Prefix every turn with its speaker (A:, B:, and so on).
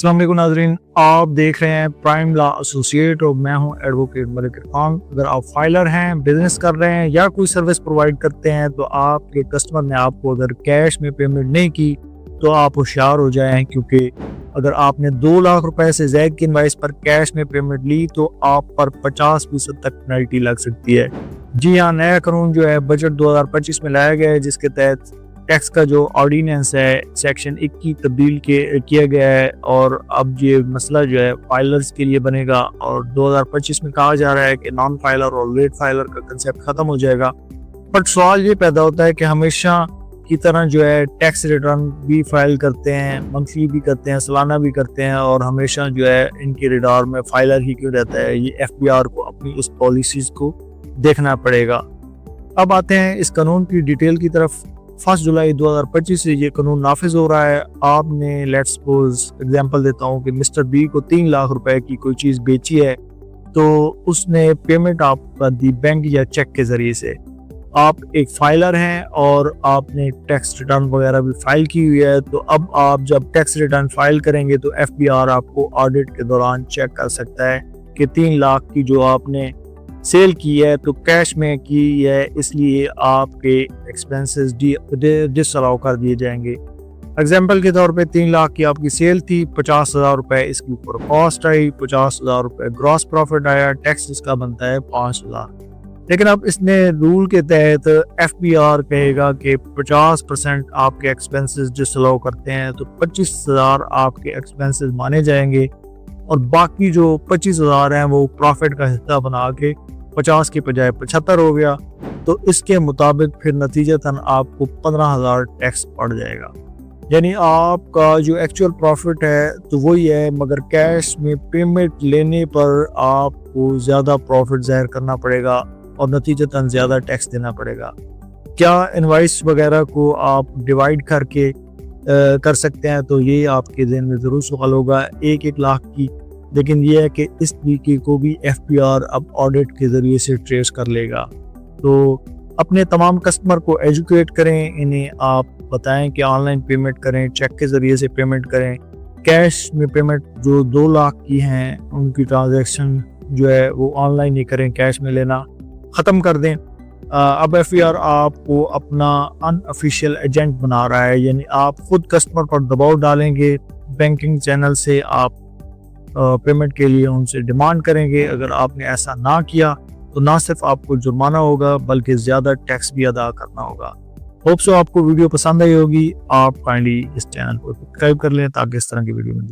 A: अस्सलाम वालेकुम नाज़रीन, आप देख रहे हैं प्राइम लॉ एसोसिएट और मैं हूं एडवोकेट मलिक इरफान। अगर आप फाइलर हैं, बिजनेस कर रहे हैं या कोई सर्विस प्रोवाइड करते हैं तो आपके कस्टमर ने आपको अगर कैश में पेमेंट नहीं की तो आप होशियार हो जाएं, क्योंकि अगर आपने 2 लाख रुपए से ज़ायद की इनवाइस पर कैश में पेमेंट ली तो आप पर 50% तक पेनल्टी लग सकती है। जी हाँ, नया कानून जो है बजट 2025 में लाया गया है, जिसके तहत टैक्स का जो ऑर्डिनेंस है सेक्शन 1 की तब्दील किया गया है और अब ये मसला जो है फाइलर्स के लिए बनेगा। और 2025 में कहा जा रहा है कि नॉन फाइलर और लेट फाइलर का कंसेप्ट ख़त्म हो जाएगा। बट सवाल ये पैदा होता है कि हमेशा की तरह जो है टैक्स रिटर्न भी फाइल करते हैं, मंथली भी करते हैं, सालाना भी करते हैं, और हमेशा जो है इनके रडार में फाइलर ही क्यों रहता है। ये FBR को अपनी उस पॉलिसीज़ को देखना पड़ेगा। अब आते हैं इस कानून की डिटेल की तरफ। 1 जुलाई 2025 से ये कानून नाफिज हो रहा है। आपने लेट्स सपोज एग्जांपल देता हूँ कि मिस्टर बी को 3 लाख रुपए की कोई चीज़ बेची है, तो उसने पेमेंट आपका दी बैंक या चेक के ज़रिए से। आप एक फाइलर हैं और आपने टैक्स रिटर्न वगैरह भी फाइल की हुई है, तो अब आप जब टैक्स रिटर्न फाइल करेंगे तो FBR आपको ऑडिट के दौरान चेक कर सकता है कि 3 लाख की जो आपने सेल की है तो कैश में की है, इसलिए आपके एक्सपेंसेस डिसअलाउ कर दिए जाएंगे। एग्जाम्पल के तौर पे 3 लाख की आपकी सेल थी, 50,000 रुपये इसके ऊपर कॉस्ट आई, 50,000 रुपये ग्रॉस प्रॉफिट आया, टैक्स इसका बनता है 5,000। लेकिन अब इसने रूल के तहत FBR कहेगा कि 50% आपके एक्सपेंसेस डिसअलाउ करते हैं, तो 25,000 आपके एक्सपेंसेस माने जाएंगे और बाकी जो 25,000 हैं वो प्रॉफिट का हिस्सा बना के 50 के बजाय 75 हो गया। तो इसके मुताबिक फिर नतीजतन आपको 15,000 टैक्स पड़ जाएगा। यानी आपका जो एक्चुअल प्रॉफिट है तो वही है, मगर कैश में पेमेंट लेने पर आपको ज़्यादा प्रॉफिट ज़ाहिर करना पड़ेगा और नतीजतन ज़्यादा टैक्स देना पड़ेगा। क्या इनवाइस वगैरह को आप डिवाइड करके कर सकते हैं? तो ये आपके ज़हन में ज़रूर सवाल होगा 1-1 लाख की, लेकिन ये है कि इस तरीके को भी FBR अब ऑडिट के ज़रिए से ट्रेस कर लेगा। तो अपने तमाम कस्टमर को एजुकेट करें, इन्हें आप बताएं कि ऑनलाइन पेमेंट करें, चेक के ज़रिए से पेमेंट करें। कैश में पेमेंट जो 2 लाख की हैं उनकी ट्रांजैक्शन जो है वो ऑनलाइन ही करें, कैश में लेना ख़त्म कर दें। अब FBR आपको अपना अनऑफिशियल एजेंट बना रहा है, यानी आप खुद कस्टमर पर दबाव डालेंगे, बैंकिंग चैनल से आप पेमेंट के लिए उनसे डिमांड करेंगे। अगर आपने ऐसा ना किया तो ना सिर्फ आपको जुर्माना होगा बल्कि ज़्यादा टैक्स भी अदा करना होगा। होप सो आपको वीडियो पसंद आई होगी। आप काइंडली इस चैनल को सब्सक्राइब कर लें ताकि इस तरह की वीडियो मिल